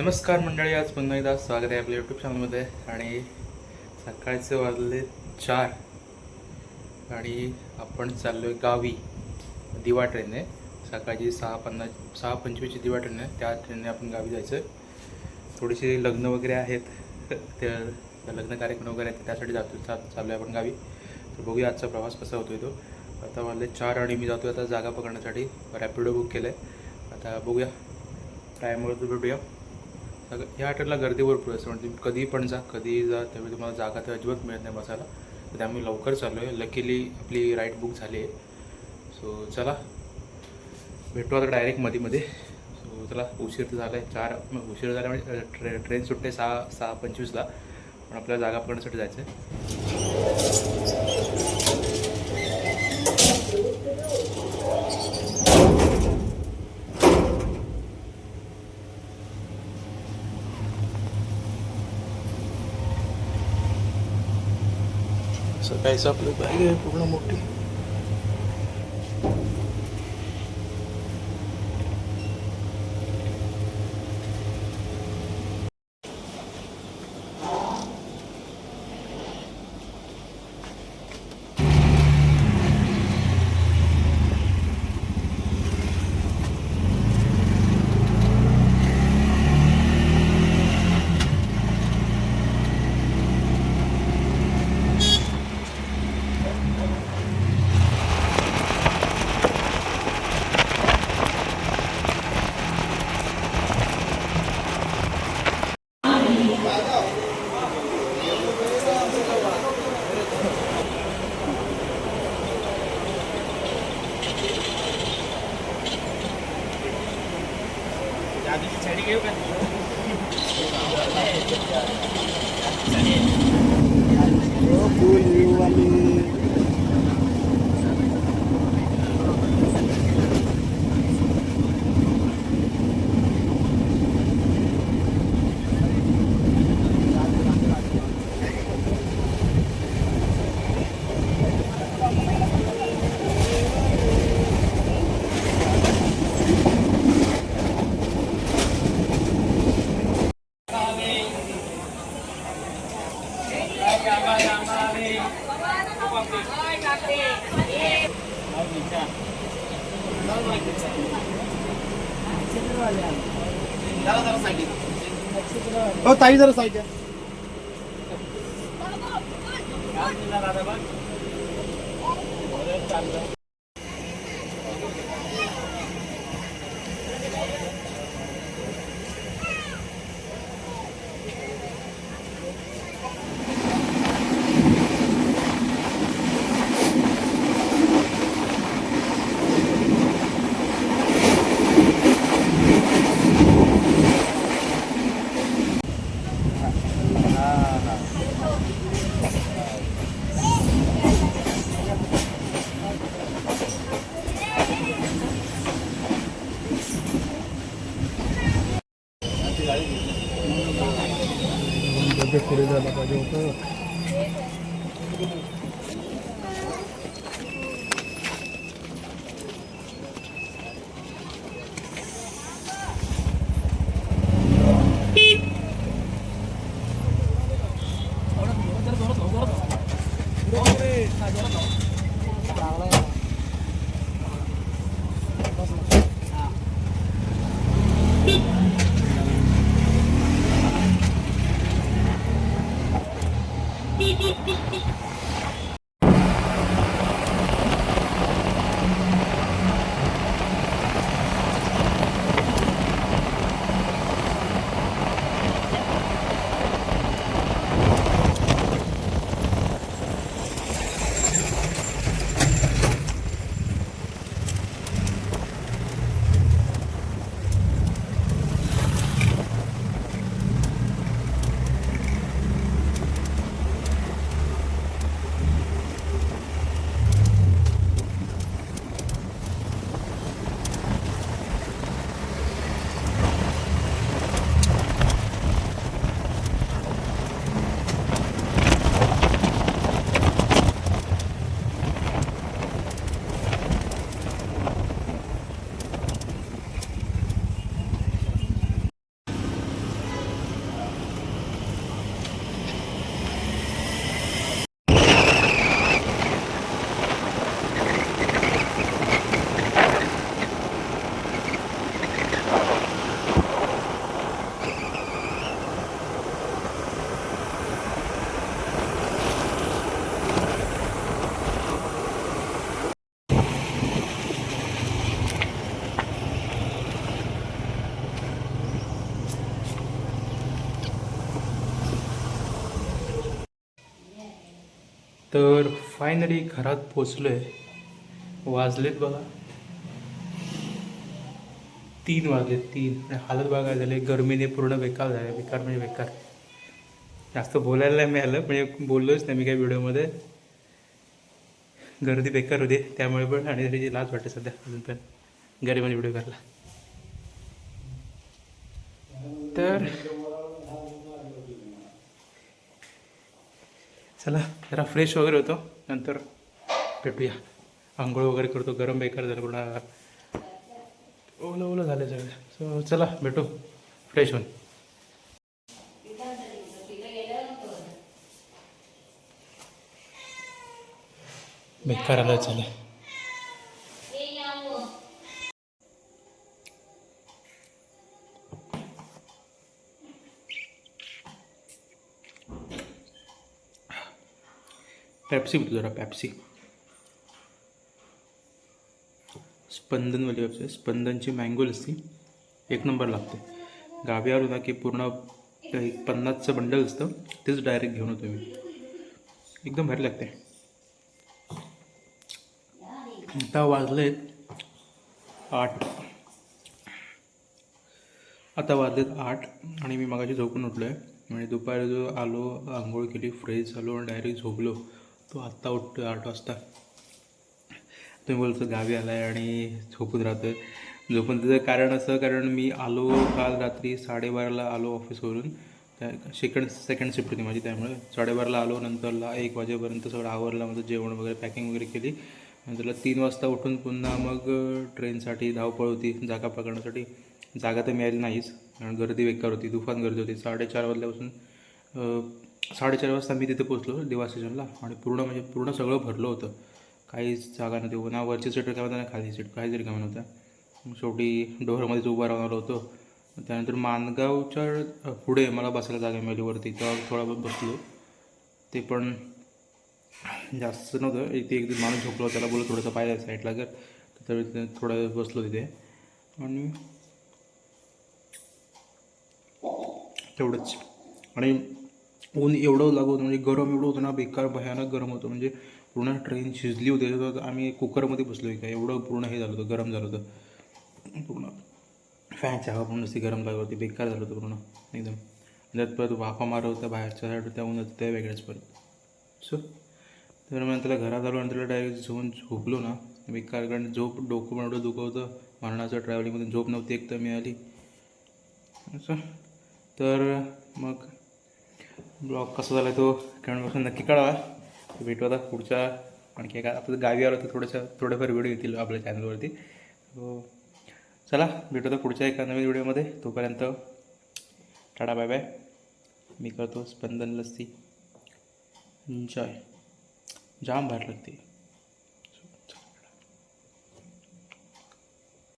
नमस्कार मंडळी, आज पुन्हा एकदा स्वागत आहे आपल्या यूट्यूब चॅनलमध्ये. आणि सकाळचे वाजले 4 आणि आपण चाललो आहे गावी. दिवा ट्रेनने सकाळची 6:25ची दिवा ट्रेन आहे. त्या ट्रेनने आपण गावी जायचं आहे. थोडीशी लग्न वगैरे आहेत, त्या लग्न कार्यक्रम वगैरे आहेत, त्यासाठी चाललो आहे आपण गावी. तर बघूया आजचा प्रवास कसा होतो तो. आता वाजले 4 आणि मी जातो आता जागा पकडण्यासाठी. रॅपिडो बुक केलं आहे. आता बघूया, टाईमवरती भेटूया. ह्या हॉटेलला गर्दी भरपूर असते, म्हणजे तुम्ही कधी पण जा, कधीही जा, त्यावेळी तुम्हाला जागा तर अजिबात मिळत नाही बसायला. तर त्यामुळे लवकर चाललो आहे. लकीली आपली राईड बुक झाली आहे. सो चला भेटू आता डायरेक्ट मध्ये. सो चला, उशीर तर झाला आहे. 4 उशीर झाला म्हणजे ट्रेन सुटते 6:25ला, पण आपल्याला जागा पकडण्यासाठी जायचं आहे. सकाळीच आपलं बॅग आहे पूर्ण मोठी. हो ताई, जरा साईड द्या. पुढे जायला पाहिजे होतं. तर फायनली घरात पोचलो आहे. वाजलेत बघा 3 वाजलेत 3. आणि हालत बघा झाले गरमीने पूर्ण बेकार झाले. बेकार म्हणजे बेकार. जास्त बोलायला नाही मिळालं म्हणजे बोललोच नाही मी काही व्हिडिओमध्ये. गर्दी बेकार होती त्यामुळे पण आणि त्याची लाज वाटते सध्या अजून पण गरीबाने व्हिडिओ करायला. तर चला जरा फ्रेश वगैरे होतो नंतर भेटूया. आंघोळ वगैरे करतो. गरम बेकार झालं पूर्ण ओलं ओलं झालं सगळं. सो चला भेटू फ्रेश होऊन. बेकार आलं चला. पेप्सी पितो जरा पेप्सी. स्पंदनवाली पेप्सी. स्पंदनची मँगो लस्सी एक नंबर लागते. गावी आलो ना की पूर्ण 50चं बंडल असतं तेच डायरेक्ट घेऊन होतो मी. एकदम भारी लागते. आता वाजलेत 8. आणि मी मगाशी झोपून उठलो आहे. म्हणजे दुपारी जो आलो आंघोळ केली फ्रेश झालो आणि डायरेक्ट झोपलो तो आत्ता उठतो 8 वाजता. तुम्ही बोलतो गावी आला आहे आणि झोपून राहतो आहे. झोपून त्याचं कारण असं कारण मी आलो काल रात्री 12:30ला आलो ऑफिसवरून. त्या सेकंड शिफ्ट होती माझी त्यामुळे 12:30ला आलो. नंतरला 1 वाजेपर्यंत सगळं आवरलं. माझं जेवण वगैरे पॅकिंग वगैरे केली. नंतरला 3 वाजता उठून पुन्हा मग ट्रेनसाठी धावपळ होती जागा पकडण्यासाठी. जागा तर मिळाली नाहीच कारण गर्दी बेकार होती. तुफान गर्दी होती. 4:30 वाजल्यापासून 4:30 वाजता मी तिथे पोचलो दिवा स्टेशनला आणि पूर्ण सगळं भरलं होतं. काहीच जागा नव्हती. ना वरची सीट रिकामी ना खाली सीट काहीच रिकामी नव्हत्या. शेवटी डोरमध्येच उभं राहून आलो होतो. त्यानंतर माणगावच्या पुढे मला बसायला जागा मिळाली वरती. तेव्हा थोडा बहुत बसलो. ते पण जास्त नव्हतं. इथे एक माणूस झोपलो त्याला बोललो थोडंसं पाय साईडला कर. तर थोडा वेळ बसलो तिथे आणि तेवढंच. आणि ऊन एवढं लागू होतं म्हणजे गरम एवढं होतं ना बेकार भयानक गरम होतं. म्हणजे पूर्ण ट्रेन शिजली होती. त्याच्यात आम्ही कुकरमध्ये बसलो आहे का एवढं पूर्ण हे झालं होतं गरम झालं होतं. पूर्ण फॅनची हवा पण नुसती गरम लागत होती. बेकार झालं होतं पूर्ण एकदम. त्यात परत वाफा मारत होता बाहेरच्या साईड त्या उन्हाचं त्या वेगळ्याच परत. सो तर मग त्याला घरात आलो आणि त्याला डायरेक्ट झोपलो ना बेकार. कारण डोकं पण एवढं दुखं होतं मरणाचं. ट्रॅव्हलिंगमध्ये झोप नव्हती एक तर मिळाली असं. तर मग ब्लॉग कसा झाला तो कमेंटपासून नक्की कळवा. भेटू आता पुढच्या आणखी काय. आपलं गावी आलं तर थोडेफार व्हिडिओ येतील आपल्या चॅनलवरती. सो चला भेटू आता पुढच्या एका नवीन व्हिडिओमध्ये. तोपर्यंत टाटा बाय बाय. मी करतो स्पंदन लस्सी. एन्जॉय. जाम भारी लागते.